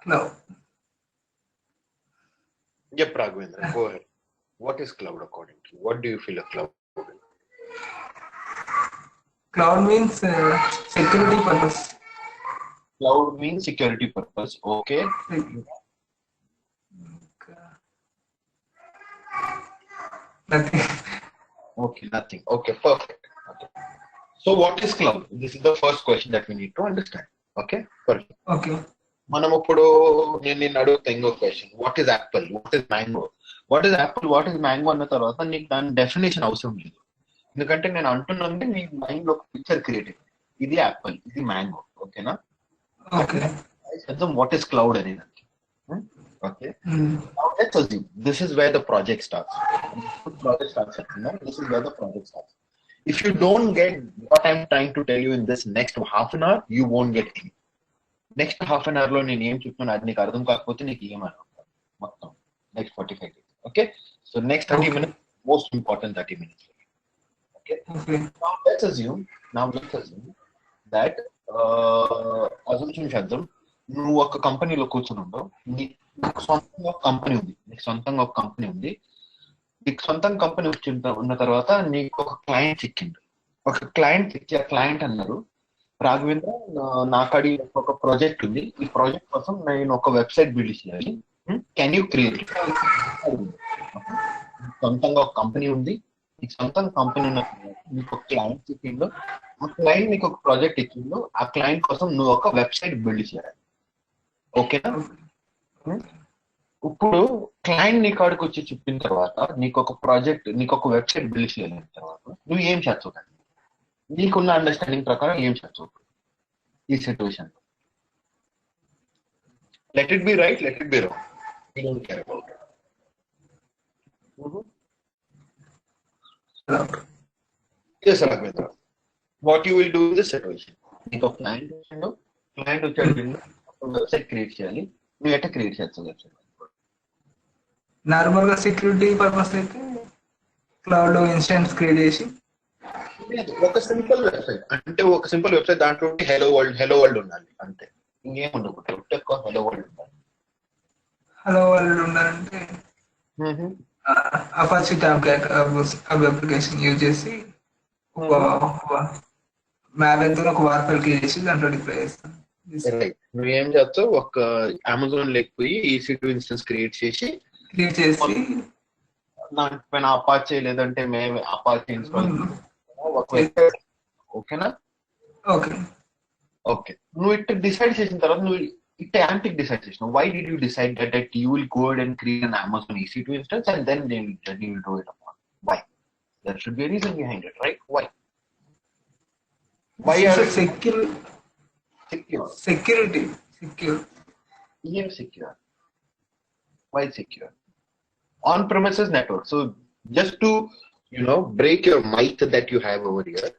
Cloud. Yep, Raghavendra, go ahead. What is cloud according to you? What do you feel a cloud is? Cloud means security purpose. Cloud means security purpose. Okay. Nothing. Okay, nothing. Okay, perfect. Okay. So what is cloud? This is the first question that we need to understand. Okay, perfect. Okay. మనం ఇప్పుడు నేను అడుగుతా ఇంకో question, what is Apple, what is mango? What is Apple, what is mango అన్న తర్వాత నీకు దాని definition అవసరం లేదు. ఎందుకంటే నేను అంటున్నది నీ మైండ్ లో ఒక పిక్చర్ క్రియేట్ అయింది, ఇది యాపిల్, ఇది మ్యాంగో. ఓకేనా? Okay. వాట్ ఈస్ క్లౌడ్ అనేది. Okay, now let's assume this is where the project starts. This is where the project starts. If you don't get what I'm trying to tell you in this next half an hour, you won't get any. Next half an hour లో నేను ఏం చెప్తున్నా అది నీకు అర్థం కాకపోతే నీకు ఏమన్నా మొత్తం next 45 days. Okay, so next 30 minutes most important 30 minutes. Okay, now let's assume that అసలు చేద్దాం, నువ్వు ఒక కంపెనీలో కూర్చుని ఉండవు, నీకు సొంతంగా ఒక కంపెనీ ఉంది, నీకు సొంతంగా కంపెనీ ఉన్న తర్వాత నీకు ఒక క్లయింట్ చిక్కిండు. ఆ క్లయింట్ అన్నారు, రాఘవేంద్ర నాకడి ఒక ప్రాజెక్ట్ ఉంది, ఈ ప్రాజెక్ట్ కోసం నేను ఒక వెబ్సైట్ బిల్డ్ చేయాలి, కెన్ యూ క్రియేట్? సొంతంగా ఒక కంపెనీ ఉంది, నీకు సొంతంగా కంపెనీ ఉన్న నీకు ఒక క్లయింట్ ఇచ్చిండు, ఆ క్లయింట్ నీకు ఒక ప్రాజెక్ట్ ఇచ్చిండు, ఆ క్లయింట్ కోసం నువ్వు ఒక వెబ్సైట్ బిల్డ్ చేయాలి. ఓకేనా? ఇప్పుడు క్లయింట్ నీ కాడికి వచ్చి చెప్పిన తర్వాత నీకు ఒక వెబ్సైట్ బిల్డ్ చేయలేని తర్వాత నువ్వు ఏం చేస్తావు? నీకున్న అండర్స్టాండింగ్ ప్రకారం ఏం చేస్తావు ఈ situation? Let it be right, let it be wrong, you don't care about it. Yes, Raghavendra. What you will do in this situation? నీకు ఒక క్లయింట్ వచ్చాడు, వెబ్సైట్ క్రియేట్ చేయాలి, నువ్వు ఎట్లా క్రియేట్ చేస్తావు వెబ్సైట్? నార్మల్ గా సెక్యూరిటీ పర్పస్ అయితే cloud instance create చేసి ఒక సింపుల్ వెబ్సైట్ దాంట్లో హలో వరల్డ్ ఉండాలి అంతే, ఇంకేం ఉండకూడదు. ఎక్కువ హలో వరల్డ్ ఉండాలంటే అపాచీ ట్యాబ్ అప్లికేషన్ యూజ్ చేసి మ్యాప్ ఎంత ఒక వార్ఫైల్ క్రియేట్ చేసి దాంట్లో డిప్లై చేస్తాను. నువ్వేం చేస్తావు, ఒక అమెజాన్ లేకపోయి EC2 ఇన్స్టెన్స్ క్రియేట్ చేసి దానిపైన అపాచీ లేదంటే మేము అపాచీ ఇన్స్టాల్. ఓకేనా? ఓకే, నువ్వు ఇట్లా డిసైడ్ చేసిన తర్వాత నువ్వు ఇట్లా యాంటిక్ డిసైడ్ చేసినావు. Why did you decide that you will go and create an Amazon EC2 instance and then they will do it upon? Why? There should be a reason behind it, right? Why are secure? Security. Yeah, secure. Why secure? On-premises network. So just to break your myth that you have over here,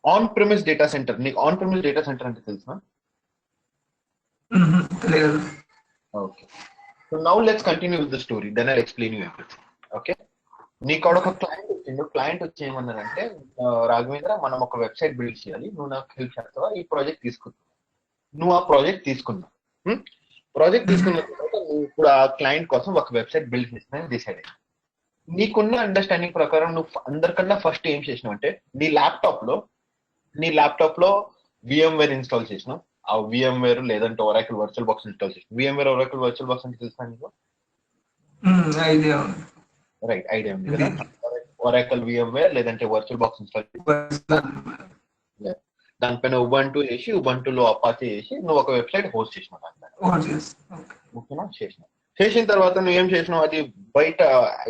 on-premise data center. On-premise data center ante telusa? Okay. So now let's continue with the story. Then I'll explain you everything. Okay. నీకు ఒక client వచ్చి ఏమన్నారంటే, రాఘవేంద్ర మనం ఒక website build చేయాలి, నువ్వు నాకు help చేస్తావా? ఈ ప్రాజెక్ట్ తీసుకున్నావు. నువ్వు ఆ ప్రాజెక్ట్ తీసుకున్నావు. ప్రాజెక్ట్ తీసుకున్న తర్వాత నువ్వు ఇప్పుడు ఆ క్లయింట్ కోసం ఒక వెబ్సైట్ బిల్డ్ చేసిన డిసైడ్ అయ్యి, నీకున్న అండర్స్టాండింగ్ ప్రకారం నువ్వు అందరికన్నా ఫస్ట్ ఏం చేసినావు అంటే నీ ల్యాప్టాప్ లో VMware ఇన్స్టాల్ చేసినావు. ఆ VMware లేదంటే ఒరాకిల్ వర్చువల్ బాక్స్ ఇన్స్టాల్ చేసినావు. VMware ఒరాకిల్ వర్చువల్ బాక్స్ అంటే తెలుసా నీకు? రైట్, ఐడియా ఉంది కదా. ఒరాకిల్ VMware లేదంటే వర్చువల్ బాక్స్ ఇన్స్టాల్ దానిపైన ఉబంటు వేసి, ఉబంటులో అపాచీ చేసి నువ్వు ఒక వెబ్సైట్ హోస్ట్ చేసినావు. ఓకేనా? చేసిన తర్వాత నువ్వు ఏం చేసినావు, అది బయట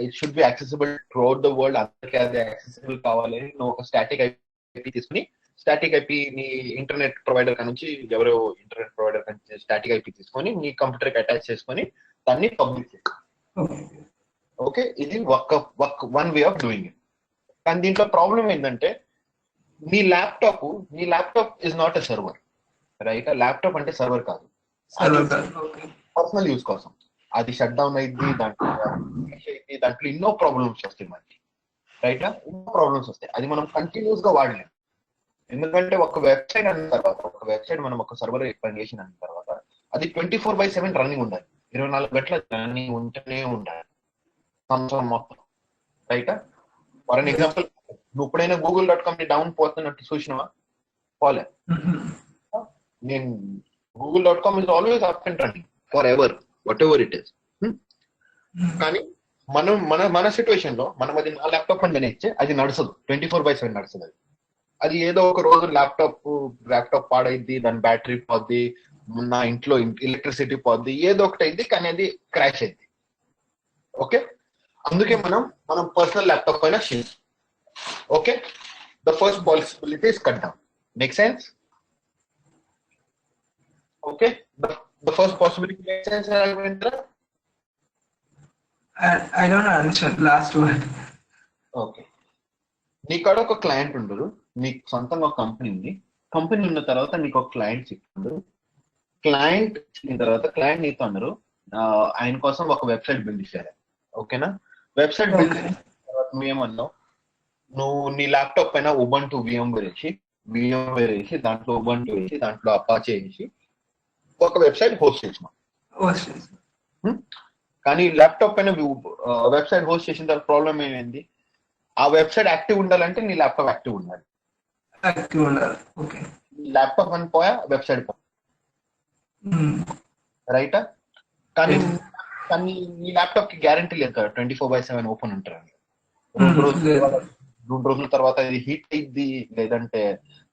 it should be accessible through out the world, అందరికీ అది యాక్సెసిబుల్ కావాలి. నువ్వు ఒక స్టాటిక్ IP తీసుకుని, స్టాటిక్ IP నీ ఇంటర్నెట్ ప్రొవైడర్ నుంచి ఎవరో ఇంటర్నెట్ ప్రొవైడర్ నుంచి స్టాటిక్ IP తీసుకొని నీ కంప్యూటర్ కి అటాచ్ చేసుకొని దాన్ని పబ్లిక్ చేస్తావు. ఓకే, ఇది one way of doing it. కానీ దీంట్లో ప్రాబ్లం ఏంటంటే నీ laptop is not a server, right? Laptop అంటే సర్వర్ కాదు, పర్సనల్ యూజ్ కోసం. అది షట్ డౌన్ అయింది, దాంట్లో ఎన్నో ప్రాబ్లమ్స్ వస్తాయి మనకి, రైట్? ఎన్నో ప్రాబ్లమ్స్ వస్తాయి. అది మనం కంటిన్యూస్ గా వాడలేము. ఎందుకంటే ఒక వెబ్సైట్ అన్న తర్వాత, ఒక వెబ్సైట్ మనం ఒక సర్వర్ ఎక్స్పాండ్ చేసిన తర్వాత అది 24/7 రన్నింగ్ ఉండాలి. 24 గంటల రన్నింగ్ ఉంటూనే ఉండాలి సంవత్సరం మొత్తం. రైట్? ఫర్ అన్ ఎగ్జాంపుల్, నువ్వు ఎప్పుడైనా google.com ని డౌన్ పోతున్నట్టు చూసినావా? పోలే. నేను google.com is always up and running forever, whatever it is. కానీ మనం మన సిచ్యువేషన్ లో మనం అది నా ల్యాప్టాప్ అని నేనే అది నడుచదు, 24/7 నడుస్తుంది. అది ఏదో ఒక రోజు ల్యాప్టాప్ పాడైద్ది, దాని బ్యాటరీ పోద్ది, నా ఇంట్లో ఎలక్ట్రిసిటీ పోద్ది, ఏదో ఒకటి అయింది, కానీ అది క్రాష్ అయింది. ఓకే, అందుకే మనం పర్సనల్ ల్యాప్టాప్ పైన share. Okay, the first possibility is cut down. Make sense? Okay, the first possibility make sense Raghavendra? I don't understand last word. Okay, నీకాడ ఒక క్లయింట్ ఉండరు, నీకు సొంతంగా ఒక కంపెనీ ఉంది. కంపెనీ ఉన్న తర్వాత నీకు ఒక క్లయింట్ చిక్కుండరు. క్లయింట్ ఇచ్చిన తర్వాత క్లయింట్ నీతో అన్నారు, ఆయన కోసం ఒక వెబ్సైట్ బిల్డ్ చేయాలి. ఓకేనా? వెబ్సైట్ బిల్డ్ చేసిన తర్వాత నువ్వేమన్నావు, నువ్వు నీ ల్యాప్టాప్ పైన ఉబంటు VMware వేసి దాంట్లో ఉబంటు వేసి దాంట్లో అపాచే వేసి ఒక వెబ్సైట్ హోస్ట్ చేసినావు. కానీ ల్యాప్టాప్ పైన వెబ్సైట్ హోస్ట్ చేసిన తర్వాత ప్రాబ్లం ఏమైంది? ఆ వెబ్సైట్ యాక్టివ్ ఉండాలంటే నీ ల్యాప్టాప్ యాక్టివ్ ఉండాలి. ల్యాప్టాప్ అని పోయా, వెబ్సైట్ పోయా. రైటా? కానీ నీ ల్యాప్టాప్ కి గ్యారంటీ లేదు కదా 24/7 ఓపెన్ ఉంటారని. 2 రోజుల తర్వాత ఇది హీట్ అయింది, లేదంటే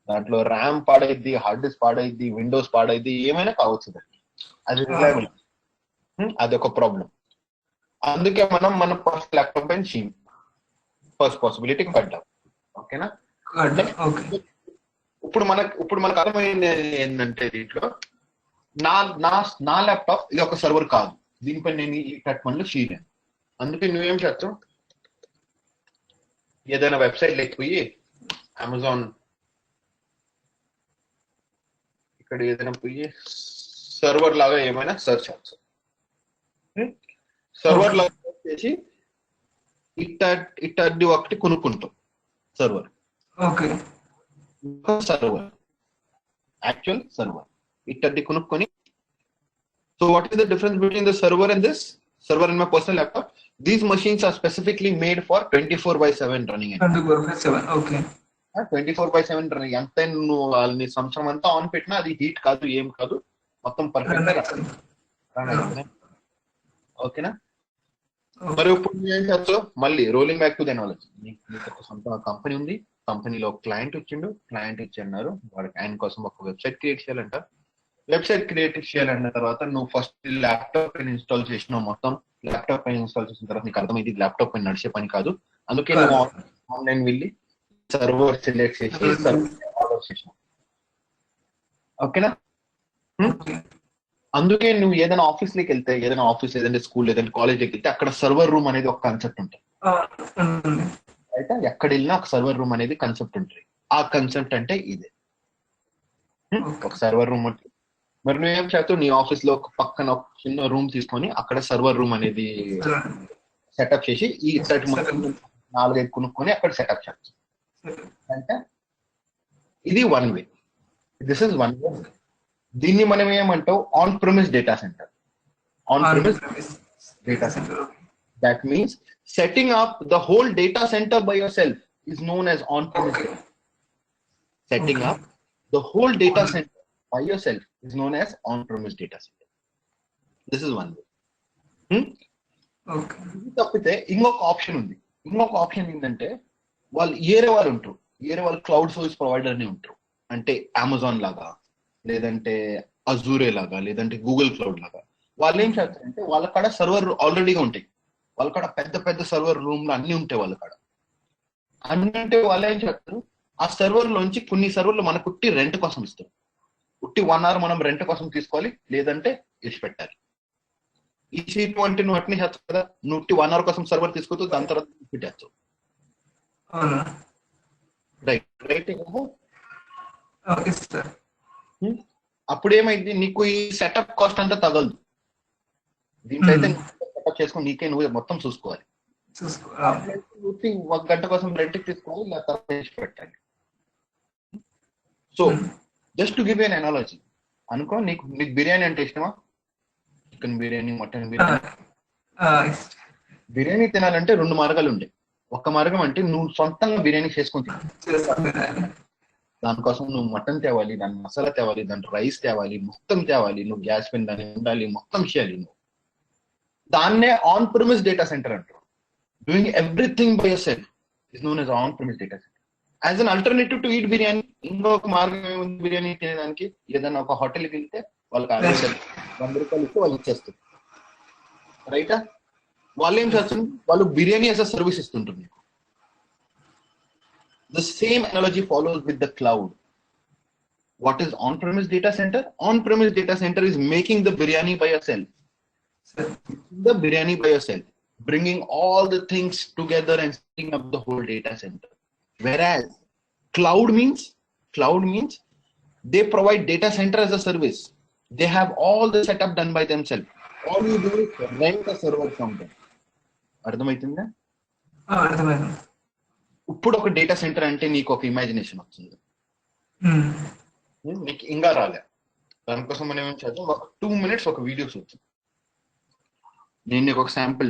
దాంట్లో ర్యామ్ పాడైద్ది, హార్డ్ డిస్క్ పాడైద్ది, విండోస్ పాడైద్ది, ఏమైనా కావచ్చు. అది రిలయబుల్, అదొక ప్రాబ్లం. అందుకే మన ఫస్ట్ ల్యాప్టాప్ పైన ఫస్ట్ పాసిబిలిటీ పడ్డాం. ఓకేనా? ఇప్పుడు మనకు అర్థమైంది ఏంటంటే, దీంట్లో నా ల్యాప్టాప్ ఇది ఒక సర్వర్ కాదు, దీనిపై నేను ఈ కట్మన్లు చేయలేను. అందుకే నువ్వేం చేస్తావు, ఏదైనా వెబ్సైట్ లేకపోయి అమెజాన్ ఇక్కడ ఏదైనా పోయి సర్వర్ లాగా ఏమైనా సెర్చ్ చేస్తావు. సర్వర్ లాగా సెర్చ్ చేసి ఇట్టది ఒకటి కొనుక్కుంటాం. సర్వర్ యాక్చువల్ సర్వర్ ఇట్టది కొనుక్కొని, so what is the difference between the server and this server and my personal laptop? These machines are specifically made for 24/7 running. 24/7 running. అంతే, నువ్వు వాళ్ళని సంవత్సరం అంతా ఆన్ పెట్టినా అది హీట్ కాదు, ఏం కాదు, మొత్తం పర్ఫెక్ట్ రన్ అవుతుంది. ఓకేనా? మరి ఇప్పుడు ఏం చేస్తావు, మళ్ళీ rolling back to the knowledge. నీకు ఒక సొంత కంపెనీ ఉంది, కంపెనీలో క్లయింట్ ఇచ్చి అన్నారు వాడికి ఆయన కోసం ఒక వెబ్సైట్ క్రియేట్ చేయాలంట. వెబ్సైట్ క్రియేట్ చేయాలన్న తర్వాత నువ్వు ఫస్ట్ ల్యాప్టాప్ పైన ఇన్స్టాల్ చేసినావు. మొత్తం ల్యాప్టాప్ పైన ఇన్స్టాల్ చేసిన తర్వాత నీకు అర్థమైంది ల్యాప్టాప్ పైన నడిచే పని కాదు. అందుకే నువ్వు ఆన్లైన్ వెళ్ళి సర్వర్ సెలెక్ట్ చేసి ఆర్డర్ చేసినావు. ఓకేనా? అందుకే నువ్వు ఏదైనా ఆఫీస్లోకి వెళ్తే, ఏదైనా స్కూల్, ఏదైనా కాలేజ్కి వెళ్తే అక్కడ సర్వర్ రూమ్ అనేది ఒక కాన్సెప్ట్ ఉంటుంది. అయితే ఎక్కడ వెళ్ళినా ఒక సర్వర్ రూమ్ అనేది కాన్సెప్ట్ ఉంటుంది. ఆ కాన్సెప్ట్ అంటే ఇదే, ఒక సర్వర్ రూమ్ ఉంటుంది. మరి నువ్వేం చేస్తావు, నీ ఆఫీస్ లో ఒక పక్కన ఒక చిన్న రూమ్ తీసుకొని అక్కడ సర్వర్ రూమ్ అనేది సెటప్ చేసి ఈ సెట్ మొత్తం 4-5 కొనుక్కొని అక్కడ సెటప్ చేస్తావు. అంటే ఇది one way. This is one way. దీన్ని మనం ఏమంటావు, on premise data centre. That means setting up the whole data center by yourself is known as on-premise. Setting up the whole data center by yourself is known as on-premise data center. This is one way. తప్పితే ఇంకొక option ఉంది. ఇంకొక option ఏంటంటే, వేరే వాళ్ళు cloud service provider ని ఉంటారు. అంటే అమెజాన్ లాగా, లేదంటే అజూరే లాగా, లేదంటే గూగుల్ క్లౌడ్ లాగా. వాళ్ళు ఏం చేస్తారంటే, వాళ్ళ కాడ సర్వర్ ఆల్రెడీగా ఉంటాయి. వాళ్ళ కాడ పెద్ద సర్వర్ రూమ్లు అన్ని ఉంటాయి. వాళ్ళ కాడ అన్ని ఉంటే వాళ్ళు ఏం చేస్తారు, ఆ సర్వర్ లోంచి కొన్ని సర్వర్లు మనకు రెంట్ కోసం ఇస్తారు. 1 hour మనం రెంట్ కోసం తీసుకోవాలి, లేదంటే ఇచ్చి పెట్టాలి. ఇటువంటి నువ్వు అట్నే చేస్తావు కదా, నువ్వు 1 hour కోసం సర్వర్ తీసుకోవచ్చు, దాని తర్వాత పెట్టేస్తావు. రైట్. అప్పుడు ఏమైంది, నీకు ఈ సెటప్ కాస్ట్ అంతా తగలదు. దీంట్లో అయితే సెటప్ చేసుకుని నీకే నువ్వు మొత్తం చూసుకోవాలి. 1 గంట కోసం రెంట్కి తీసుకోవాలి, లేదా తర్వాత పెట్టాలి. So just to give an analogy, అనుకో నీకు బిర్యానీ అంటే ఇష్టమా? Chicken biryani, mutton biryani. బిర్యానీ తినాలంటే 2 మార్గాలు ఉండే. ఒక మార్గం అంటే నువ్వు సొంతంగా బిర్యానీ చేసుకొని తినాలి. దానికోసం నువ్వు మటన్ తేవాలి, దాని మసాలా తేవాలి, దాని రైస్ తేవాలి, మొత్తం తేవాలి, నువ్వు గ్యాస్ పైన దాన్ని ఉండాలి, మొత్తం చేయాలి నువ్వు. దాన్నే ఆన్ ప్రిమిస్ డేటా సెంటర్ అంటారు. Doing everything by yourself is known as on premise data centre. As an alternative to eat biryani, ఇంకొక మార్గం ఏముంది బిర్యానీ తినేదానికి? ఏదైనా ఒక హోటల్కి వెళ్తే వాళ్ళకి 100 రూపాయలు ఇస్తే వాళ్ళు ఇచ్చేస్తారు, రైటా? వాళ్ళు ఏం చేస్తారు, వాళ్ళు బిర్యానీ యాజ్ అ సర్వీస్ ఇస్తుంటారు మీకు. The same analogy follows with the cloud. What is on-premise data center? On-premise data center is making the biryani by yourself. The biryani by yourself, bringing all the things together and setting up the whole data center. Whereas cloud means they provide data center as a service. They have all the setup done by themselves. All you do is rent a server from them. అర్థమవుతుందా? అర్థమైంది. ఇప్పుడు ఒక data centre అంటే నీకు ఒక imagination వచ్చింది, నీకు ఇంకా రాలే. దానికోసం మనం ఏం చేద్దాం, ఒక 2 minutes ఒక వీడియో చూద్దాం. నేను నీకు ఒక sample,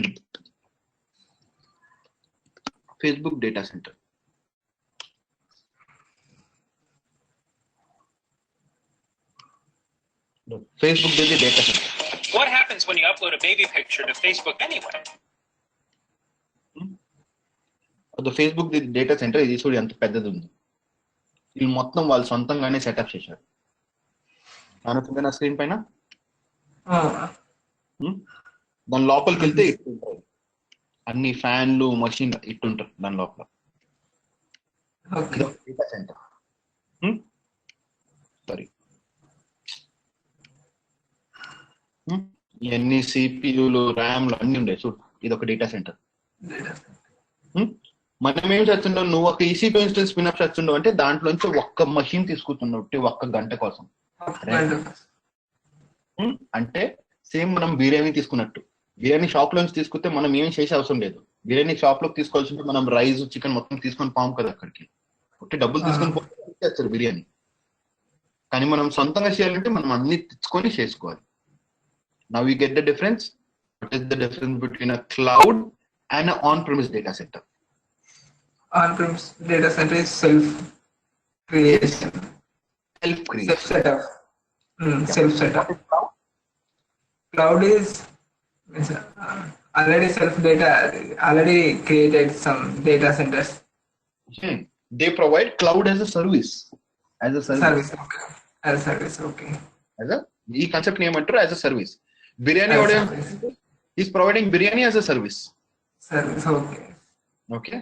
Facebook data centre. Facebook is the data center. What happens when you upload a baby picture to Facebook anyway? The Facebook data centre ఇది చూడు ఎంత పెద్దది ఉంది. ఇది మొత్తం వాళ్ళు సొంతంగానే సెటప్ చేశారు. అనుకుంటే నా స్క్రీన్ పైన దాని లోపలికి వెళ్తే ఇట్టుంటాయి అన్ని ఫ్యాన్లు, మషిన్ ఇట్టుంటారు దాని లోపల. డేటా సెంటర్ సారీ, ఇవన్నీ సిపియులు, ర్యామ్లు అన్ని ఉండే చూడు. ఇది ఒక డేటా సెంటర్. మనం ఏం చేస్తుండవు, నువ్వు ఒక EC2 ఇన్స్టెన్స్ స్పిన్అప్ చేస్తుండవు అంటే దాంట్లోంచి ఒక్క మషిన్ తీసుకుంటున్నావు 1 గంట కోసం. అంటే సేమ్ మనం బిర్యానీ తీసుకున్నట్టు, బిర్యానీ షాప్ లోంచి తీసుకుంటే మనం ఏం చేసే అవసరం లేదు. బిర్యానీ షాప్ లోకి తీసుకోవాల్సింటే మనం రైస్, చికెన్ మొత్తం తీసుకొని పాము కదా అక్కడికి, ఒకటి డబ్బులు తీసుకొని పోతే బిర్యానీ. కానీ మనం సొంతంగా చేయాలంటే మనం అన్ని తెచ్చుకొని చేసుకోవాలి. Now you get the difference. What is the difference between a cloud and an on-premise data center? On-premise data center is self-creation. Self-creation. Self-setup. Self-setup. Cloud is already created some data centers. They provide cloud as a service. As a service. Okay. ఈ concept ఏమంటారు? As a service. Biryani is providing biryani as a service. Okay,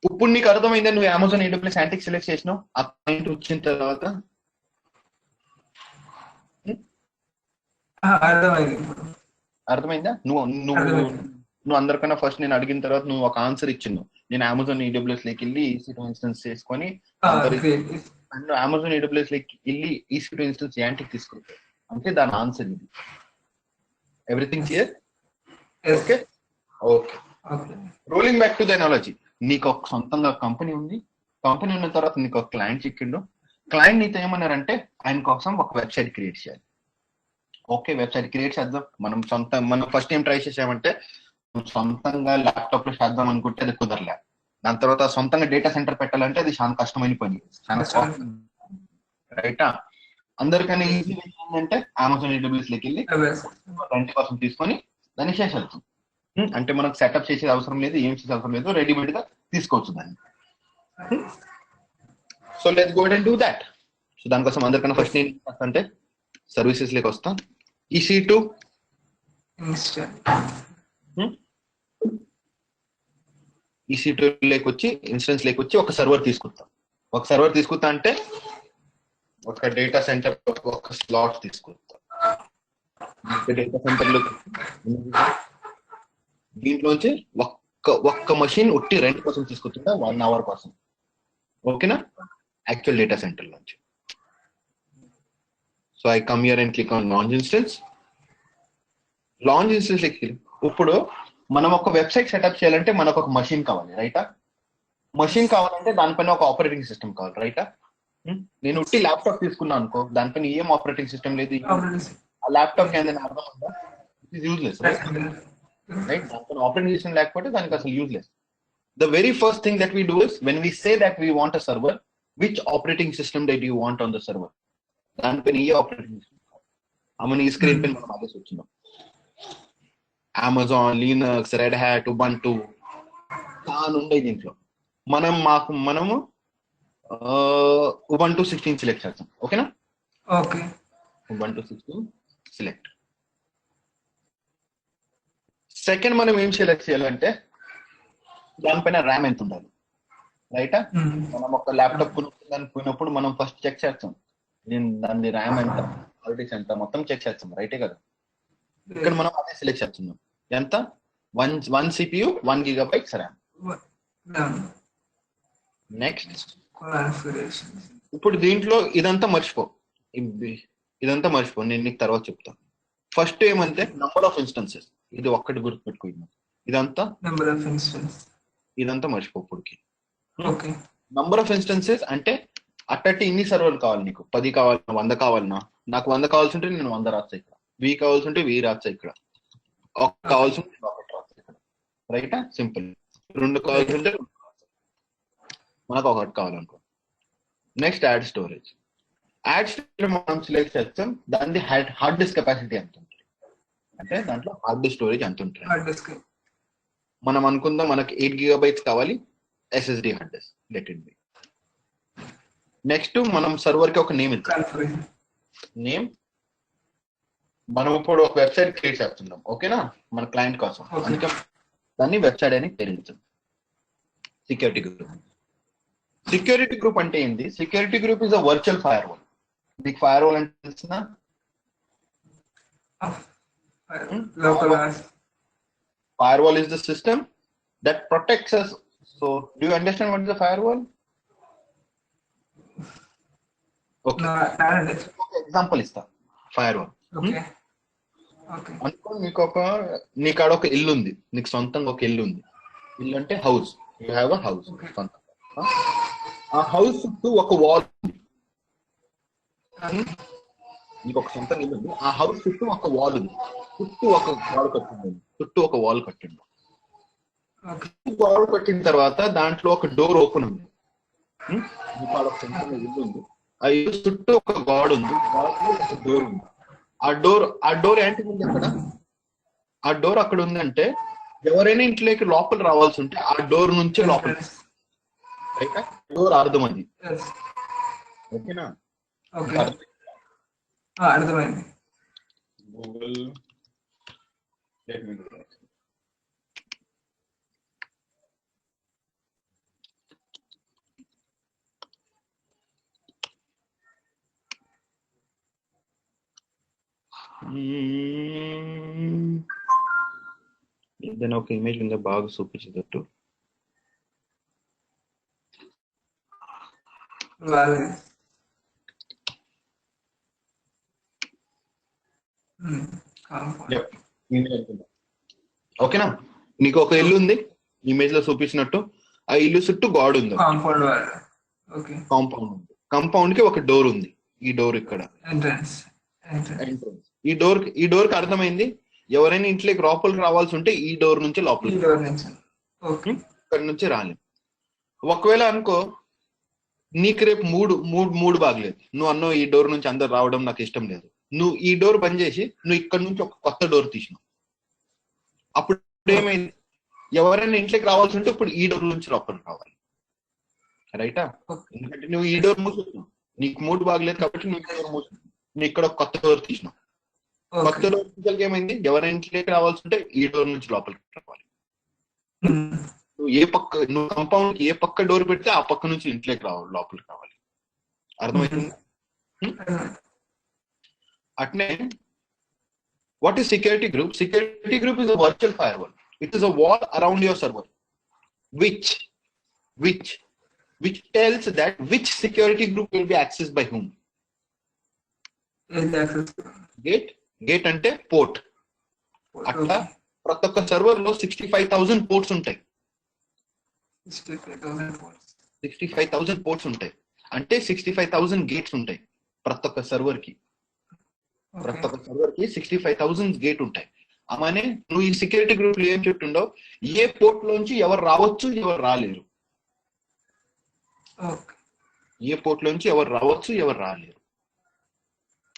ఇప్పుడు నీకు అర్థమైందా? నువ్వు Amazon AWS antique select చేసినావు, ఆ client వచ్చిన తర్వాత అర్థమైందా? నువ్వు అందరికన్నా ఫస్ట్ నేను అడిగిన తర్వాత నువ్వు ఒక ఆన్సర్ ఇచ్చినావు. నేను అమెజాన్ AWS లోకి వెళ్ళి EC2 ఇన్స్టెన్స్ చేసుకొని అమెజాన్ AWS లోకి వెళ్ళి EC2 ఇన్స్టెన్స్ యాంటిక్ తీసుకుంటావు అంటే దాని ఆన్సర్ ఇది. Everything clear? Okay. Rolling back to the analogy. నీకు ఒక సొంతంగా కంపెనీ ఉంది. కంపెనీ ఉన్న తర్వాత నీకు ఒక క్లయింట్ చిక్కిండు. క్లయింట్ నీతో ఏమన్నారంటే ఆయన కోసం ఒక వెబ్సైట్ క్రియేట్ చేయాలి. ఓకే, వెబ్సైట్ క్రియేట్ చేద్దాం. మనం ఫస్ట్ ఏం ట్రై చేసామంటే సొంతంగా ల్యాప్టాప్ లో చేద్దాం అనుకుంటే అది కుదరలే. దాని తర్వాత సొంతంగా డేటా సెంటర్ పెట్టాలంటే అది చాలా కష్టమైన పని, చాలా రైటా. అందరికన్నా ఈజీ ఏంటంటే అమెజాన్ AWS లోకి వెళ్ళి రెంట్ కోసం తీసుకొని దాన్ని చేసేస్తాం. అంటే మనకు సెటప్ చేసేది అవసరం లేదు, ఏం చేసే అవసరం లేదు, రెడీమేడ్ గా తీసుకోవచ్చు దాన్ని. So let's go and do that. So దానికోసం అందరికన్నా ఫస్ట్ నేను అంటే సర్వీసెస్ లోకి వస్తాం. EC2 లేకొచ్చి ఇన్స్టెన్స్ లేకొచ్చి ఒక సర్వర్ తీసుకుంటాం. అంటే ఒక డేటా సెంటర్ ఒక స్లాట్ తీసుకుంటాం. డేటా సెంటర్ లో దీంట్లోంచి ఒక్క మషిన్ ఉట్టి రెంట్ కోసం తీసుకుంటుందా 1 hour కోసం. ఓకేనా? యాక్చువల్ డేటా సెంటర్ నుంచి. So I come here and click on launch instance. ఇప్పుడు మనం ఒక వెబ్సైట్ సెటప్ చేయాలంటే మనకు ఒక మషిన్ కావాలి, రైటా? మషిన్ కావాలంటే దానిపైన ఒక ఆపరేటింగ్ సిస్టమ్ కావాలి, రైటా? నేను ఉట్టి ల్యాప్టాప్ తీసుకున్నాను అనుకో, దానిపైన ఏం ఆపరేటింగ్ సిస్టమ్ లేదు, ఆ ల్యాప్టాప్ కి ఏదైనా అర్థం ఉందా? It is useless, right? దానిపైన ఆపరేటింగ్ సిస్టమ్ లేకపోతే దానికి అసలు useless. The very first thing that we do is when we say that we want a server, which operating system that you want on the server, దానిపైన ఏ operating system అమ్మని ఈ screen పైన మనం ఆదేశం వచ్చినాం. Amazon, Linux, red hat, Ubuntu చాలా ఉండే దీంట్లో. మనము ఉబంటు 16 సెలెక్ట్ చేస్తాం. ఓకేనా? ఓకే. Ubuntu 16 select. సెకండ్ మనం ఏం సెలెక్ట్ చేయాలంటే దానిపైన ర్యామ్ ఎంత ఉండాలి, రైటా? మనం ఒక ల్యాప్టాప్ పోయినప్పుడు మనం ఫస్ట్ చెక్ చేస్తాం దాని ర్యామ్ ఎంత, క్వాలిటీస్ ఎంత, మొత్తం చెక్ చేస్తాం, రైటే కదా? ఇక్కడ మనం అదే సెలెక్ట్ చేస్తున్నాం. ఎంత? 1 CPU 1 GB ర్యామ్. నెక్స్ట్ ఇప్పుడు దీంట్లో ఇదంతా మర్చిపో, నేను నీకు తర్వాత చెప్తాను. ఫస్ట్ ఏమంటే నంబర్ ఆఫ్ ఇన్స్టెన్సెస్, ఇది ఒక్కటి గుర్తుపెట్టుకో. ఇదంతా నంబర్ ఆఫ్ ఇన్స్టెన్స్, ఇదంతా మర్చిపో ఇప్పటికి. ఓకే. నంబర్ ఆఫ్ ఇన్స్టెన్సెస్ అంటే అట్టట్టి ఇన్ని సర్వర్లు కావాలి నీకు, 10 కావాలన్నా 100 కావాలన్నా, నాకు 100 కావాల్సి ఉంటే నేను 100 రాస్తా ఇక్కడ, 1000 కావాల్సి ఉంటే 1000 రాస్తా ఇక్కడ, 1 కావాల్సి ఉంటే 1 రాస్తా ఇక్కడ, రైటా? సింపుల్. 2 కావాల్సి ఉంటే 2 రాస్తా, మనకు 1 కావాలనుకో. Next add storage. Add storage మనం సెలెక్ట్ చేస్తాం, దాని హార్డ్ డిస్క్ కెపాసిటీ ఎంత ఉంటుంది, అంటే దాంట్లో హార్డ్ డిస్క్ స్టోరేజ్ ఎంత ఉంటుంది. మనం అనుకుందాం మనకి 8 GB కావాలి SSD hard disk, let it be. Next మనం సర్వర్ కి ఒక నేమ్ ఇస్తాం. నేమ్ మనం ఇప్పుడు ఒక వెబ్సైట్ క్రియేట్ చేస్తున్నాం, ఓకేనా, మన క్లయింట్ కోసం. అందుకే దాన్ని వెబ్సైట్ అని పేరు ఇస్తాం. Security group. సెక్యూరిటీ గ్రూప్ అంటే ఏంటి? Security group is a virtual fire wall. మీకు ఫైర్ వాల్ అంటే తెలిసిన? Firewall is the system that protects us. So, do you understand what is a firewall? Okay. Example is the firewall. Okay. Okay. అనుకో నీకాడ ఒక ఇల్లు ఉంది, నీకు సొంతంగా ఒక ఇల్లు ఉంది. ఇల్లు అంటే house, you have a house. ఆ హౌస్ చుట్టూ ఒక వాల్ ఉంది. నీకు ఒక సొంత ఇల్లు ఉంది, ఆ హౌస్ చుట్టూ ఒక వాల్ ఉంది, చుట్టూ ఒక వాల్ కట్టిండు. వాల్ కట్టిన తర్వాత దాంట్లో ఒక డోర్ ఓపెన్ ఉంది. ఒక సొంత ఇల్లు ఉంది, ఆ ఇల్లు చుట్టూ ఒక గాడ్ ఉంది, ఒక డోర్ ఉంది. ఆ డోర్ ఏంటి ఉంది అక్కడ? ఆ డోర్ అక్కడ ఉందంటే ఎవరైనా ఇంట్లోకి లోపల రావాల్సి ఉంటే ఆ డోర్ నుంచే లోపల, డోర్ అర్థం అది. ఓకేనా? అర్థమైంది. గూగుల్ ఏదైనా ఒక ఇమేజ్ ఉందా బాగా చూపించేటట్టు? ఓకేనా? నీకు ఒక ఇల్లు ఉంది ఇమేజ్ లో చూపించినట్టు, ఆ ఇల్లు చుట్టూ గాడ్ ఉంది, కాంపౌండ్ ఉంది, కాంపౌండ్ కి ఒక డోర్ ఉంది. ఈ డోర్ ఇక్కడ ఎంట్రన్స్. ఈ డోర్ కి అర్థమైంది, ఎవరైనా ఇంట్లోకి లోపలికి రావాల్సి ఉంటే ఈ డోర్ నుంచి లోపలికి, ఇక్కడ నుంచి రాలేదు. ఒకవేళ అనుకో నీకు రేపు మూడు బాగలేదు, నువ్వు అన్నో ఈ డోర్ నుంచి అందరు రావడం నాకు ఇష్టం లేదు, నువ్వు ఈ డోర్ బంద్ చేసి నువ్వు ఇక్కడ నుంచి ఒక కొత్త డోర్ తీసినావు. అప్పుడు ఏమైంది, ఎవరైనా ఇంట్లోకి రావాల్సి ఉంటే ఇప్పుడు ఈ డోర్ నుంచి లోపలికి రావాలి, రైటా? ఎందుకంటే నువ్వు ఈ డోర్ మూసుకున్నావు, నీకు మూడు బాగలేదు కాబట్టి నువ్వు డోర్ మూసుకున్నావు, నువ్వు ఇక్కడ ఒక కొత్త డోర్ తీసినావు. కొత్త డోర్ నుంచి ఏమైంది, ఎవరైనా ఇంట్లోకి రావాల్సి ఉంటే ఈ డోర్ నుంచి లోపలికి రావాలి. నువ్వు కంపౌండ్ ఏ పక్క డోర్ పెడితే ఆ పక్క నుంచి ఇంట్లోకి లోపలికి రావాలి. అర్థమవుతుంది? అట్నే what is security group? Security group is a virtual fire wall. It is a wall around your server which tells that which security group will be accessed by whom. Gate అంటే పోర్ట్. అట్లా ప్రతి ఒక్క server లో 65,000 ports ఉంటాయి. 65,000 ports ఉంటాయి. అంటే 65,000 gates ఉంటాయి ప్రతి ఒక్క సర్వర్ కి. ప్రతి ఒక్క సర్వర్ కి 65,000 గేట్ ఉంటాయి. అమ్మనే నువ్వు ఈ సెక్యూరిటీ గ్రూప్ లో ఏం చెప్తుండవు, ఏ పోర్ట్ లోంచి ఎవరు రావచ్చు ఎవరు రాలేరు, ఏ పోర్ట్ లోంచి ఎవరు రావచ్చు ఎవరు రాలేరు.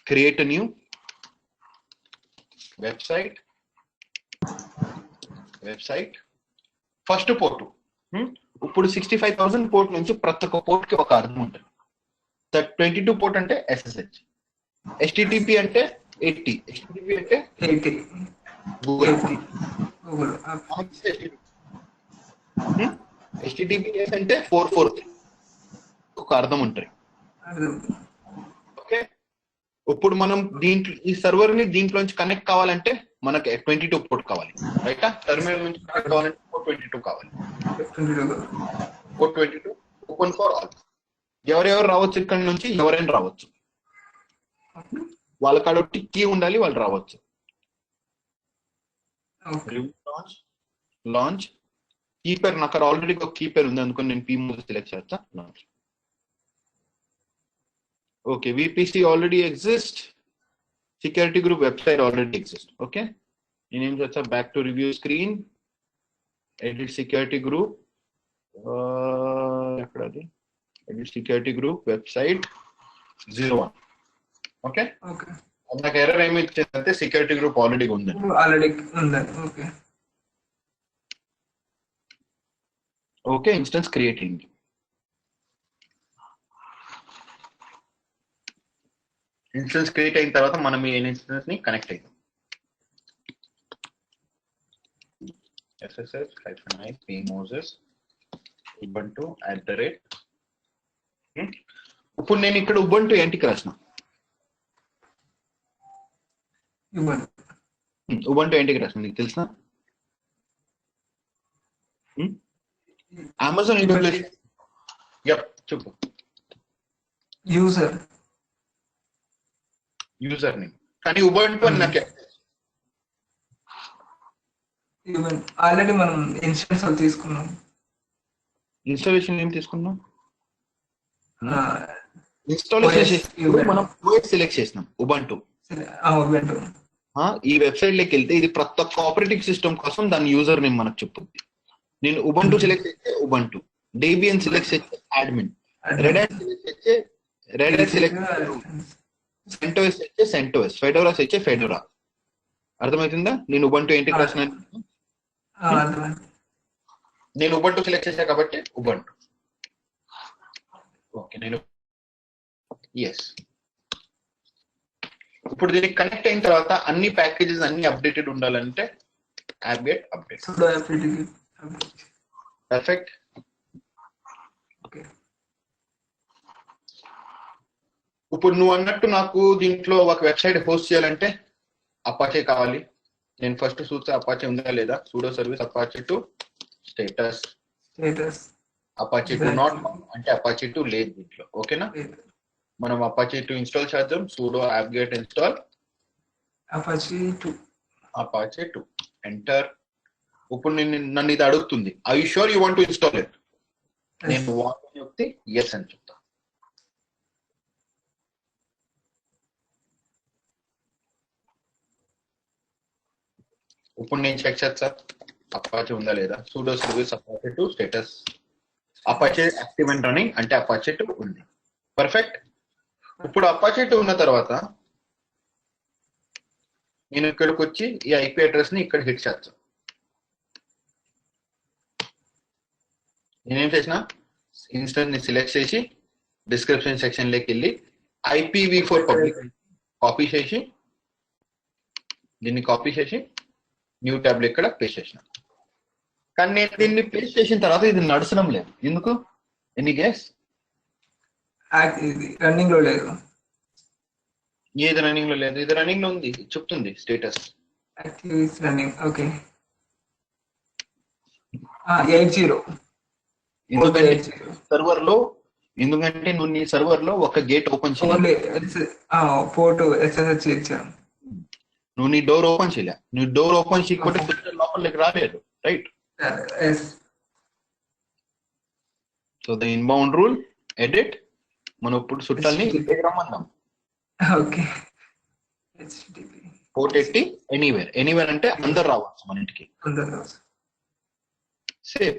Create new website first port. ఇప్పుడు 65,000 పోర్ట్ నుంచి ప్రతి ఒక్క పోర్ట్ కి ఒక అర్థం ఉంటుంది. 22 పోర్ట్ అంటే SSH, HTTP అంటే 80, HTTP అంటే 80 గూగుల్, గూగుల్ HTTPS అంటే 443 ఒక అర్థం ఉంటుంది. ఓకే, ఇప్పుడు మనం దీంట్లో ఈ సర్వర్ ని దీంట్లోంచి కనెక్ట్ కావాలంటే మనకి 22 పోర్ట్ కావాలి, రైట్? టెర్మినల్ నుంచి కనెక్ట్ కావాలంటే 422 కావాలి. 422 ఓపెన్ ఫర్ ఆల్. ఎవరెవరు రావచ్చు, ఇక్కడ నుంచి ఎవరైనా రావచ్చు. వాళ్ళ కాడ కీ ఉండాలి, వాళ్ళు రావచ్చు. లాంచ్ కీపర్, నాకు ఆల్రెడీ ఒక కీపర్ ఉంది అందుకని నేను పీ మూవ్ సెలెక్ట్ చేస్తా. Launch. Okay, VPC already exist, security group website already exist. Okay, నేనేం చేస్తా, back to review screen, edit security group, ఎక్కడది, edit security group website 01. Okay, నాకు ఎర్రర్ ఏమి ఇచ్చిందంటే సెక్యూరిటీ గ్రూప్ ఆల్రెడీ ఉందండి. Okay, instance creating. Instance create అయిన తర్వాత మనం ఈ ఇన్స్టెన్స్ ని కనెక్ట్ అయ్యాం. SSH-i pmoses ubuntu @ ఇప్పుడు నేను ఇక్కడ ఉబంటు ఏంటికి రాసిన, ఉబంటు ఏంటికి రాసిన నీకు తెలుసా? Amazon AWS. యప్, చెప్పు. యూజర్ నేమ్, కానీ ఉబంటు అని నాకు ఆల్రెడీ మనం ఇన్స్టాలేషన్ తీసుకున్నాం. ఇన్స్టాలేషన్ ఏం తీసుకున్నాం? ఇన్స్టాలేషన్ మనం OS సెలెక్ట్ చేసినాం, ఉబంటు. ఈ వెబ్సైట్ లోకి వెళ్తే ఇది ప్రతి ఒక్క ఆపరేటింగ్ సిస్టమ్ కోసం దాని యూజర్ నేమ్ మనకు చెప్తుంది. నేను ఉబంటు సెలెక్ట్ చేస్తే ఉబంటు, డేబియన్ సెలెక్ట్ చేస్తే admin, red hat select CentOS అయితే CentOS, ఫెడోరా అయితే ఫెడోరా. అర్థమవుతుందా? నేను ఉబంటు ఏంటి రాసిన, నేను ఉబంటు సెలెక్ట్ చేశా కాబట్టి ఉబంటు. ఓకే, నేను ఎస్. ఇప్పుడు దీనికి కనెక్ట్ అయిన తర్వాత అన్ని ప్యాకేజెస్ అన్ని అప్డేటెడ్ ఉండాలంటే apt-get update. పర్ఫెక్ట్. ఇప్పుడు నువ్వు అన్నట్టు నాకు దీంట్లో ఒక వెబ్సైట్ హోస్ట్ చేయాలంటే అపాచే కావాలి. నేను ఫస్ట్ చూస్తే అపాచే ఉందా లేదా, pseudo service apache to status, apache to not అంటే apache to లేదు దీంట్లో. ఓకేనా, మనం apache to ఇన్స్టాల్ చేద్దాం. Pseudo apt-get install apache to enter. ఇప్పుడు నన్ను ఇది అడుగుతుంది, I you sure you want to install it? నేను వాంట్ అని చెప్తే ఎస్ అని చెప్తా. ఇప్పుడు నేను చెక్ చేస్తా అపాచే ఉందా లేదా. Pseudo service apache to status, Apache active and running అంటే apache to ఉంది. పర్ఫెక్ట్. ఇప్పుడు apache to ఉన్న తర్వాత నేను ఇక్కడికి వచ్చి ఈ IP అడ్రస్ ని ఇక్కడ హిట్ చేస్తా. నేనేం చేసిన, ఇన్స్టెన్స్ ని సెలెక్ట్ చేసి డిస్క్రిప్షన్ సెక్షన్ లోకి వెళ్ళి IPv4 పబ్లిక్ కాపీ చేసి దీన్ని కాపీ చేసి న్యూ ట్యాబ్ లో ఇక్కడ పేస్ట్ చేసిన. కానీ నేను దీన్ని పేస్ట్ చేసిన తర్వాత ఇది నడచడం లేదు. ఎందుకు? Any guess? రన్నింగ్ లో లేదు. ఏది రన్నింగ్ లో లేదు? ఇది రన్నింగ్ లో ఉంది, చెప్తుంది స్టేటస్ రన్నింగ్. ఓకే, 80. సర్వర్ లో, ఎందుకంటే నువ్వు నీ సర్వర్ లో ఒక గేట్ ఓపెన్ చేయాలి, పోర్ట్ SSH ఇచ్చాను, నువ్వు నీ డోర్ ఓపెన్ చేయలే. నువ్వు డోర్ ఓపెన్ చేయకపోతే సిస్టమ్ లోపలికి రాలేదు, right? So the inbound rule, edit మనం ఇప్పుడు చుట్టాలని రమ్మన్నాం. ఓకే HTTP పోర్ట్ 80 ఎనీవేర్ అంటే అందరు రావచ్చు మన ఇంటికి. Save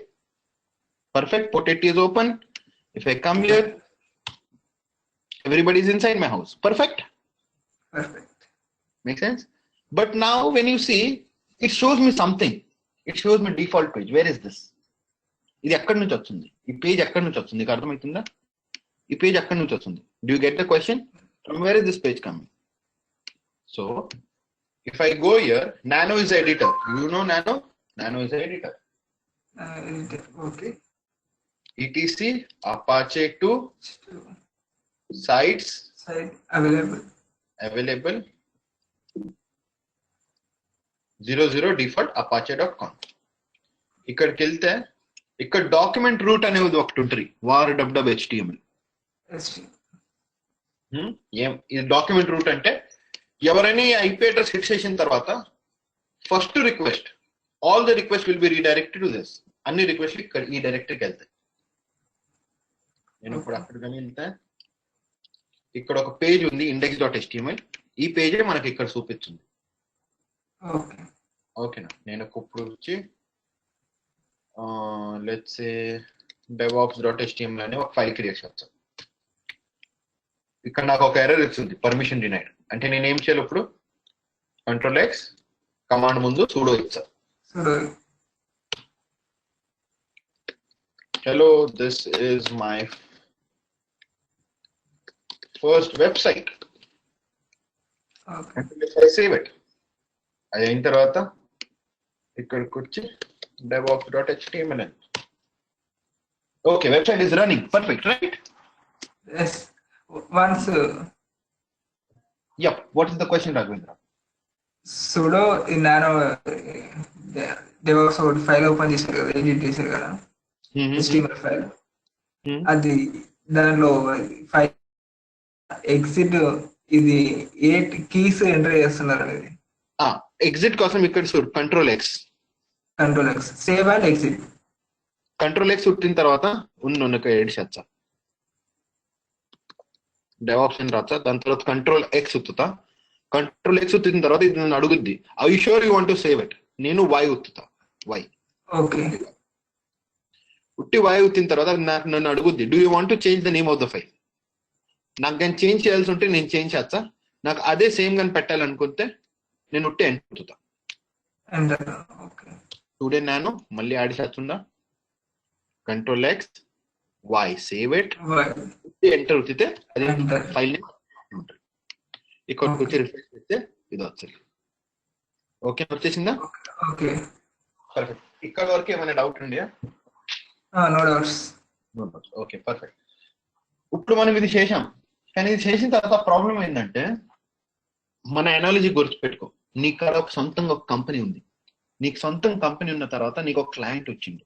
perfect. Port 80 is open. If I come here, everybody is inside my house. Perfect. Makes sense. But now when you see, it shows me something. It shows me default page. Where is this? ఇది ఎక్కడి నుంచి వస్తుంది? ఈ page ఎక్కడి నుంచి వస్తుంది? నీకు అర్థమవుతుందా? ఈ పేజ్ ఎక్కడి నుంచి వస్తుంది? Do you get the question? From where is this page coming? So if I go here, Nano is the editor. You know Nano? Nano is the editor. Okay. etc apache 2 sites site available 00 default apache.com. ఇక్కడికి వెళ్తే ఇక్కడ document route అనేది ఒకటి ఉంటుంది, war www.html. ఇది document route అంటే ఎవరైనా IP address fix చేసిన తర్వాత first request all the request will be redirected to this. అన్ని రిక్వెస్ట్ ఇక్కడ ఈ డైరెక్టరీకి వెళ్తాయి. నేను ఇప్పుడు అక్కడ వెళ్తే ఇక్కడ ఒక పేజ్ ఉంది index.html. ఈ పేజే మనకి ఇక్కడ చూపిస్తుంది. ఓకేనా? నేను ఇప్పుడు వచ్చి లెట్స్ సే devops.html అనే ఒక ఫైల్ క్రియేట్ చేస్తాను. ఇక్కడ నాకు ఒక ఎర్రర్ ఇస్తుంది, పర్మిషన్ డినైడ్. అంటే నేను ఏం చేయాలి ఇప్పుడు? Ctrl+X కమాండ్ ముందు sudo ఇచ్చా. Hello, this is my first website. Okay. I save it. అయిన తర్వాత ఇక్కడికి వచ్చి devops.html. Okay, website is running. Perfect, right? Yes. Once. Yep. What is the question, Raghavendra? sudo nano DevOps file open చేశారు కదా, edit చేశారు కదా HTML file. అది దానిలో ఫైల్ ఎగ్జిట్ ఇది 8 కీస్ ఎంటర్ చేస్తున్నారు అనేది. ఎగ్జిట్ కోసం ఇక్కడ చూడు Ctrl+X save and exit. Ctrl+X ఉట్టిన తర్వాత ఉన్న ఎడిట్ చేస్తా, DevOps అని రాస్తా. దాని తర్వాత Ctrl+X ఉత్తుతా. Ctrl+X ఉత్తిన తర్వాత ఇది నన్ను అడుగుద్ది, are you sure you want to save it? నేను Y ఉత్తుతా. Y. ఓకే. ఉట్టి Y ఉత్తిన తర్వాత నాకు నన్ను అడుగుద్ది, do you want to change the name of the file? నాకు కానీ చేంజ్ చేయాల్సి ఉంటే నేను చేంజ్ చేస్తా. నాకు అదే సేమ్ గాని పెట్టాలనుకుంటే నేను ఉట్టి ఎంటర్ ఉత్తుతా. టుడే నాను మళ్ళీ యాడ్ చేస్తుందా, Ctrl+X Y save it, enter ఉత్తితే అదే ఫైల్ నేమ్ ఉంటుంది. ఇక్కడికి వచ్చి రిఫ్రెష్ చేస్తే ఇది వస్తుంది. ఓకే, వచ్చేసిందా? Okay, perfect. ఇక్కడ వరకు ఏమైనా డౌట్ ఉందా? No doubts. Okay, perfect. ఇప్పుడు మనం ఇది చేసాం, కానీ ఇది చేసిన తర్వాత ప్రాబ్లం ఏంటంటే మన ఎనాలజీ గుర్తుపెట్టుకో. నీకు ఒక సొంతంగా ఒక కంపెనీ ఉంది. నీకు సొంతం కంపెనీ ఉన్న తర్వాత నీకు ఒక క్లయింట్ వచ్చిండు.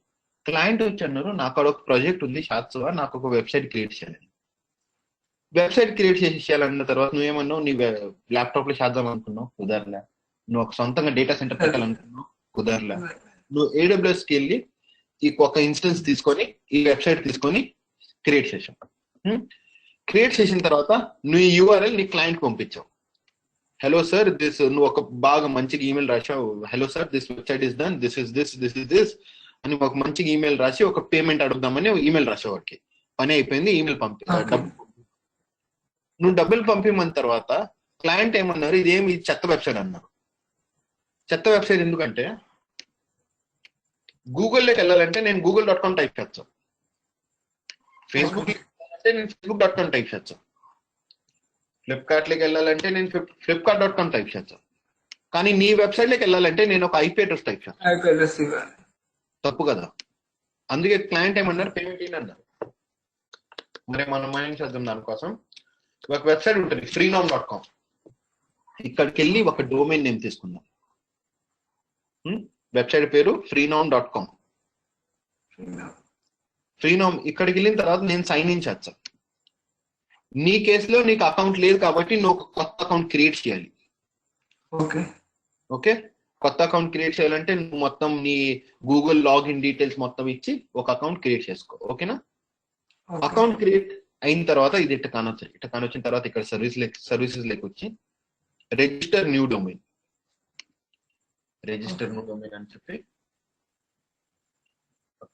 క్లయింట్ వచ్చి అన్నారు, నాకు ఒక ప్రాజెక్ట్ ఉంది శాశ్వత, నాకు ఒక వెబ్సైట్ క్రియేట్ చేయాలని. వెబ్సైట్ క్రియేట్ చేయాలన్న తర్వాత నువ్వేమన్నావు, నీ ల్యాప్టాప్ లో చేద్దాం అనుకున్నావు, కుదరలే. నువ్వు ఒక సొంతంగా డేటా సెంటర్ పెట్టాలనుకున్నావు, కుదరలే. నువ్వు AWS కి వెళ్ళి ఈ ఒక ఇన్స్టెన్స్ తీసుకొని ఈ వెబ్సైట్ తీసుకొని క్రియేట్ చేసావు. క్రియేట్ చేసిన తర్వాత నువ్వు ఈ URL నీ క్లయింట్ పంపించావు. హలో సార్ దిస్, నువ్వు ఒక బాగా మంచిగా ఈమెయిల్ రాసావు, hello sir this website is done, this is this అని ఒక మంచిగా ఈమెయిల్ రాసి ఒక పేమెంట్ అడుగుదామని ఈమెయిల్ రాసావు. వాడికి పని అయిపోయింది, ఈమెయిల్ నువ్వు డబ్బులు పంపిమన్న తర్వాత క్లయింట్ ఏమన్నారు, ఇదేమి చెత్త వెబ్సైట్ అన్నారు. చెత్త వెబ్సైట్ ఎందుకంటే గూగుల్లోకి వెళ్ళాలంటే నేను google.com టైప్ చేస్తాను, ఫేస్బుక్ అంటే నేను facebook.com టైప్ చేస్తాను, ఫ్లిప్కార్ట్లోకి వెళ్ళాలంటే నేను flipkart.com టైప్ చేస్తాను. కానీ నీ వెబ్సైట్ లోకి వెళ్ళాలంటే నేను ఒక IP అడ్రస్ టైప్ చేస్తాను. తప్పు కదా? అందుకే క్లయింట్ ఏమన్నారు, పేమెంట్ అన్నారు. మరి మనం ఏం చేద్దాం, దానికోసం ఒక వెబ్సైట్ ఉంటుంది freenom.com. ఇక్కడికి వెళ్ళి ఒక డొమైన్ నేమ్ తీసుకుందాం. వెబ్సైట్ పేరు freenom.com. ఫ్రీనోమ్ ఇక్కడికి వెళ్ళిన తర్వాత నేను సైన్ ఇన్ చేస్తా. నీ కేసులో నీకు అకౌంట్ లేదు కాబట్టి నువ్వు ఒక కొత్త అకౌంట్ క్రియేట్ చేయాలి. ఓకే, కొత్త అకౌంట్ క్రియేట్ చేయాలంటే నువ్వు మొత్తం నీ గూగుల్ లాగిన్ డీటెయిల్స్ మొత్తం ఇచ్చి ఒక అకౌంట్ క్రియేట్ చేసుకో. ఓకేనా? అకౌంట్ అయిన తర్వాత ఇది ఇట్ట కానొచ్చిన తర్వాత ఇక్కడ సర్వీసెస్ లెక్క వచ్చి రిజిస్టర్ న్యూ డొమైన్ అని చెప్పి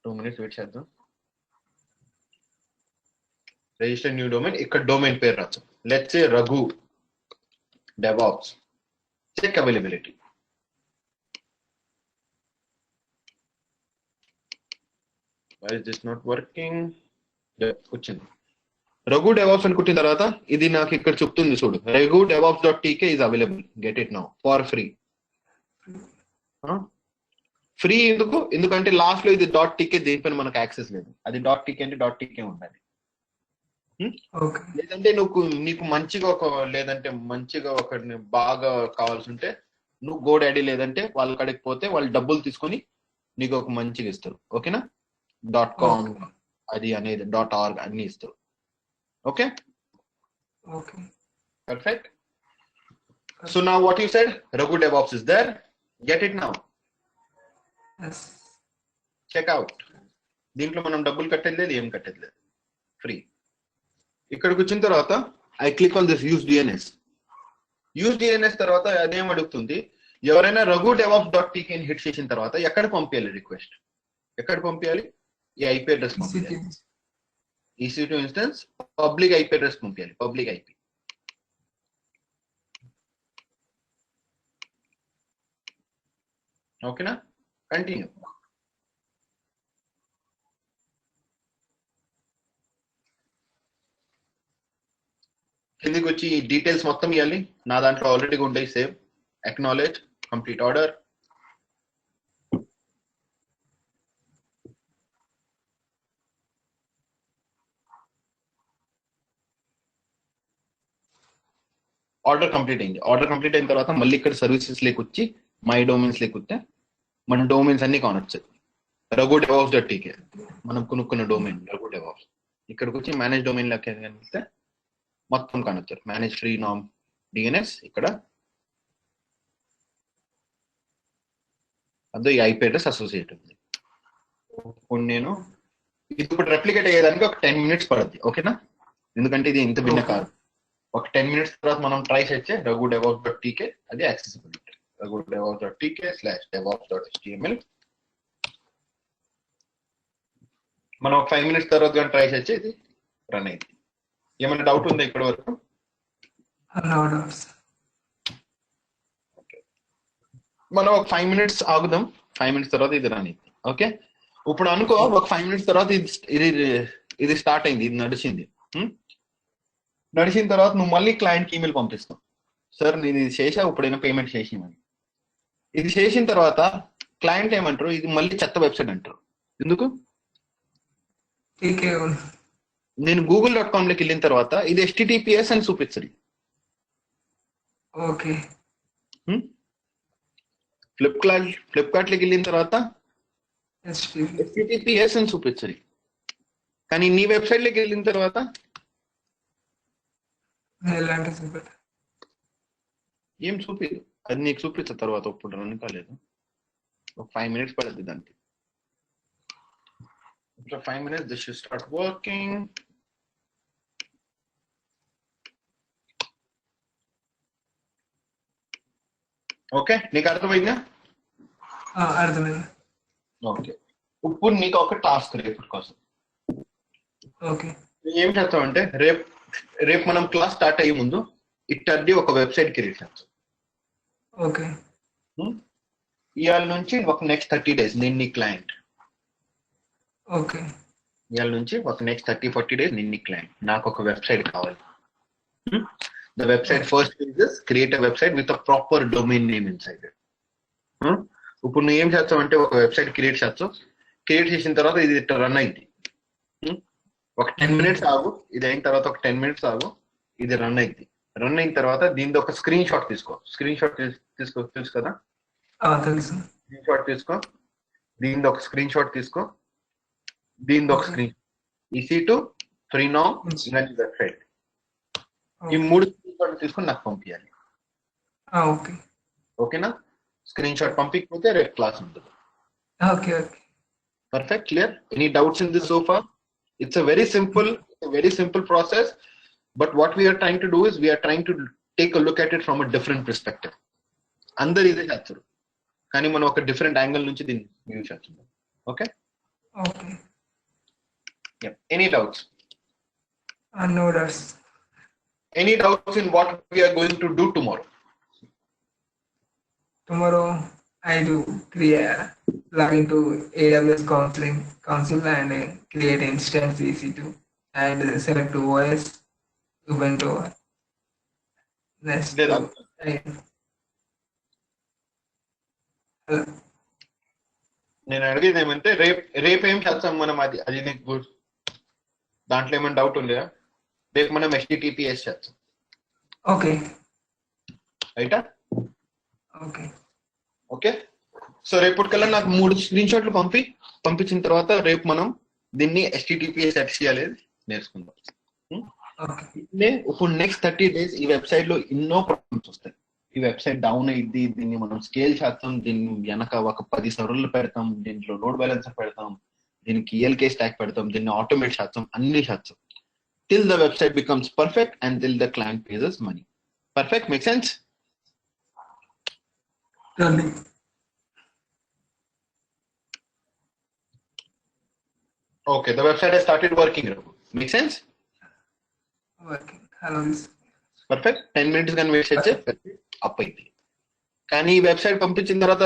2 minutes వెయిట్ చేద్దాం. రిజిస్టర్ న్యూ డొమైన్, ఇక్కడ డొమైన్ పేరు రాచ్చు. Let's say Raghu DevOps. Check availability. Why is this not working? వచ్చింది. రఘు DevOps అని కుట్టిన తర్వాత ఇది నాకు ఇక్కడ చెప్తుంది చూడు, Raghu DevOps.tk is available. Get it now for free. Free ఎందుకంటే లాస్ట్ లో ఇది .tk దేనిపైన మనకు యాక్సెస్ లేదు. అది .tk అంటే .tk ఉండాలి. లేదంటే నీకు మంచిగా ఒక బాగా కావాల్సి ఉంటే నువ్వు GoDaddy లేదంటే వాళ్ళ కడికి పోతే వాళ్ళు డబ్బులు తీసుకొని నీకు ఒక మంచిగా ఇస్తారు. ఓకేనా? .com అది అనేది .org అన్ని ఇస్తారు. Okay, perfect. So now what you said, Raghu DevOps is there. Get it now. Check out. దీంట్లో మనం డబ్బులు కట్టేది లేదు, ఏం కట్టేది లేదు, ఫ్రీ. ఇక్కడికి వచ్చిన తర్వాత I click on this use DNS తర్వాత అదేం అడుగుతుంది, ఎవరైనా Raghu DevOps.tk ని హిట్ చేసిన తర్వాత ఎక్కడ పంపించాలి రిక్వెస్ట్, ఎక్కడ పంపించాలి? ఈ ఐపీ అడ్రస్ పంపించాలి. EC2 instance public IP address పంపించాలి, పబ్లిక్ ఐపీ. ఓకేనా? కంటిన్యూ. కిందికి వచ్చి ఈ డీటెయిల్స్ మొత్తం ఇవ్వాలి. నా దాంట్లో ఆల్రెడీగా ఉంటాయి. Save, acknowledge, complete order. Order complete అయింది. ఆర్డర్ కంప్లీట్ అయిన తర్వాత మళ్ళీ ఇక్కడ సర్వీసెస్ లేకొచ్చి మై డొమైన్స్ లేకొస్తే మన డొమైన్స్ అన్ని కానొచ్చు. Raghu DevOps.tk మనం కొనుక్కున్న డొమైన్ Raghu DevOps. ఇక్కడికి వచ్చి మేనేజ్ డొమైన్ లెక్క కనిపిస్తే మొత్తం కానొచ్చారు. మేనేజ్ ఫ్రీ నామ్ DNS ఇక్కడ అదో ఈ ఐపీ అడ్రస్ అసోసియేట్ ఉంది. ఇప్పుడు నేను ఇప్పుడు రెప్లికేట్ అయ్యేదానికి ఒక 10 minutes పడుద్ది. ఓకేనా? ఎందుకంటే ఇది ఇంత భిన్న కాదు. ఒక 10 minutes తర్వాత మనం ట్రై చేస్తే Raghu DevOps.tk అది యాక్సెసిబిలిటీ. Raghu DevOps.tk/DevOps.html మనం 5 minutes తర్వాత కానీ ట్రై చేస్తే ఇది రన్ అయింది. ఏమైనా డౌట్ ఉందా ఇప్పటి వరకు? మనం ఒక 5 minutes ఆగుదాం. 5 minutes తర్వాత ఇది రన్ అయింది. ఓకే, ఇప్పుడు అనుకో ఒక 5 minutes తర్వాత ఇది స్టార్ట్ అయింది, ఇది నడిచింది. నడిచిన తర్వాత నువ్వు మళ్ళీ క్లయింట్కి ఈమెయిల్ పంపిస్తావు, సార్ నేను ఇది చేసా, ఇప్పుడైనా పేమెంట్ చేసిమని. ఇది చేసిన తర్వాత క్లయింట్ ఏమంటారు, ఇది మళ్ళీ చెత్త వెబ్సైట్ అంటారు. ఎందుకు? నేను google.com లోకి వెళ్ళిన తర్వాత ఇది HTTPS అని చూపించదు. ఓకే, ఫ్లిప్కార్ట్ లోకి వెళ్ళిన తర్వాత HTTPS అని చూపించదు. కానీ నీ వెబ్సైట్ లోకి వెళ్ళిన తర్వాత ఏం చూపించదు. అది నీకు చూపించే తర్వాత ఇప్పుడు రన్ కాలేదు. ఒక 5 minutes పడుతుంది దానికి. After 5 minutes, this should start working. Okay, నీకు అర్థమైందా? అర్థమైంది. ఓకే, ఇప్పుడు నీకు ఒక టాస్క్ రేపటి కోసం. ఓకే, ఏం చేస్తామంటే రేపు మనం క్లాస్ స్టార్ట్ అయ్యే ముందు ఇట్టర్ది ఒక వెబ్సైట్ క్రియేట్ చేస్తాం. ఓకే, ఇవాళ నుంచి ఒక నెక్స్ట్ 30 days నేను నీ క్లయింట్. ఓకే, ఇవాళ నుంచి ఒక నెక్స్ట్ 30-40 days నేను నీ క్లయింట్. నాకు ఒక వెబ్సైట్ కావాలి. The website first is create a website with a proper domain name inside it. ఇప్పుడు నువ్వు ఏం చేస్తావంటే ఒక వెబ్సైట్ క్రియేట్ చేస్తావు. క్రియేట్ చేసిన తర్వాత ఇది రన్ అయింది. ఒక 10 minutes ఆగు, ఇది అయిన తర్వాత ఒక 10 minutes ఆగు, ఇది రన్ అయింది. రన్ అయిన తర్వాత దీని ఒక స్క్రీన్ షాట్ తీసుకో. తెలుసు కదా? తెలుసు. స్క్రీన్ షాట్ తీసుకో. దీని ఒక స్క్రీన్ షాట్ తీసుకో. దీని ఒక స్క్రీన్ EC2 ఫ్రీ నౌ ఇవన్నీ వెబ్సైట్. ఈ 3 స్క్రీన్ షాట్ తీసుకొని నాకు పంపించాలి. ఓకే, ఓకేనా? స్క్రీన్ షాట్ పంపించకపోతే రేపు క్లాస్ ఉంటుంది. Okay, okay, perfect, clear. Any doubts in this so far? It's a very simple a very simple process, but what we are trying to do is we are trying to take a look at it from a different perspective. అందరు ఇదే చేస్తారు కానీ మనం ఒక different angle నుంచి దీన్ని use చేస్తున్నాం. Okay okay any doubts? No doubts. Any doubts in what we are going to do tomorrow? Tomorrow I do log into AWS Council and create instance EC2 and select OS Ubuntu. Next, నేను అడిగేది ఏమంటే రేపు ఏం చేస్తాం మనం? అది నీకు దాంట్లో ఏమైనా డౌట్ ఉందా? రేపు మనం HTTPS చేస్తాం. ఓకే రైటా? ఓకే ఓకే సో రేపటికల్లా నాకు 3 స్క్రీన్ షాట్లు పంపించిన తర్వాత రేపు మనం దీన్ని HTTPS సెట్ చేయాలి నేర్చుకుందాం. ఇప్పుడు నెక్స్ట్ 30 days ఈ వెబ్సైట్ లో ఎన్నో ప్రాబ్లమ్స్ వస్తాయి. ఈ వెబ్సైట్ డౌన్ అయ్యింది, దీన్ని మనం స్కేల్ చేస్తాం, దీన్ని వెనక ఒక 10 సర్వర్లు పెడతాం, దీంట్లో లోడ్ బ్యాలెన్సర్ పెడతాం, దీనికి ELK స్టాక్ పెడతాం, దీన్ని ఆటోమేట్ చేస్తాం, అన్ని చేస్తాం till the website becomes perfect and till the client pays us money. Perfect? Make sense? Okay, the website has started working. Make sense? Working. Hello. Perfect. 10 minutes can wait చేస్తే up అయింది. కానీ ఈ website పంపించిన తర్వాత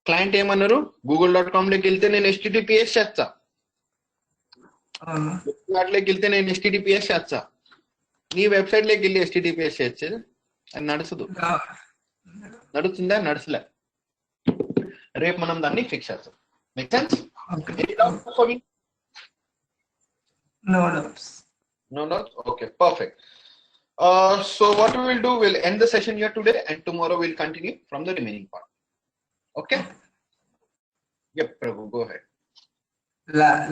client ఏమన్నారు? google.com లోకి వెళ్తే నేను HTTPS చేస్తా, వాటిలోకి వెళ్తే నేను HTTPS చేస్తా. నీ వెబ్సైట్ లోకి వెళ్ళి HTTPS చేస్తే అది నడుస్తుందా? నడుచులే. రేపు మనం దాన్ని ఫిక్స్ చేస్తాం. Make sense? No doubts. No doubts? Okay, perfect. So what we will do, we'll end the session here today and tomorrow we'll continue from the remaining part. Okay? Yep, Prabhu, go ahead.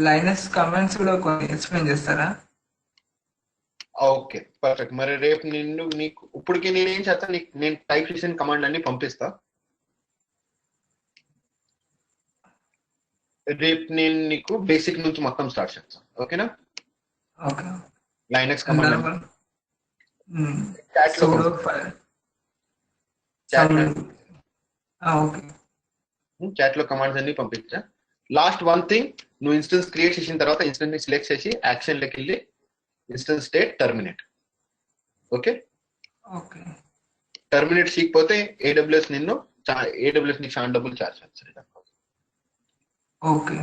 Linux comments కూడా కొన్ని explain చేస్తారా? Okay perfect. మరి రేపు నీకు ఇప్పటికి నేనేం చేస్తా, నేను టైప్ చేసిన కమాండ్ అన్ని పంపిస్తా. రేపు నేను నీకు బేసిక్ నుంచి మొత్తం స్టార్ట్ చేస్తాను. ఓకేనా? ఓకే. లైనక్స్ కమాండ్ చాట్ లో కమాండ్స్ అన్ని పంపించా. లాస్ట్ వన్ థింగ్, నువ్వు ఇన్స్టెన్స్ క్రియేట్ చేసిన తర్వాత ఇన్స్టెన్స్ ని సెలెక్ట్ చేసి యాక్షన్ లోకి వెళ్ళి instance state terminate. Okay, terminate చేయకపోతే AWS నీకు చాలా డబ్బులు చార్జ్ చేస్తారు. ఓకే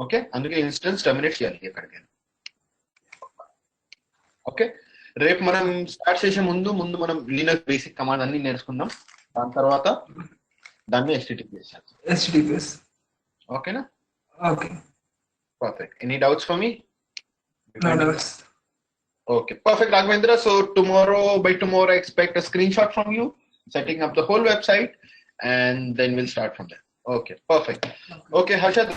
ఓకే, అందుకే ఇన్స్టెన్స్ టర్మినేట్ చేయాలి ఎక్కడికైనా. ఓకే, రేపు మనం స్టార్ట్ చేసే ముందు మనం లినక్స్ బేసిక్ కమాండ్ అన్ని నేర్చుకుందాం. దాని తర్వాత దాన్ని HTTPS. ఓకేనా? Okay, perfect. Any doubts for me? No doubts. Okay, perfect, Raghavendra. So by tomorrow, I expect a screenshot from you setting up the whole website, and then we'll start from there. Okay, perfect. Okay, Harshad.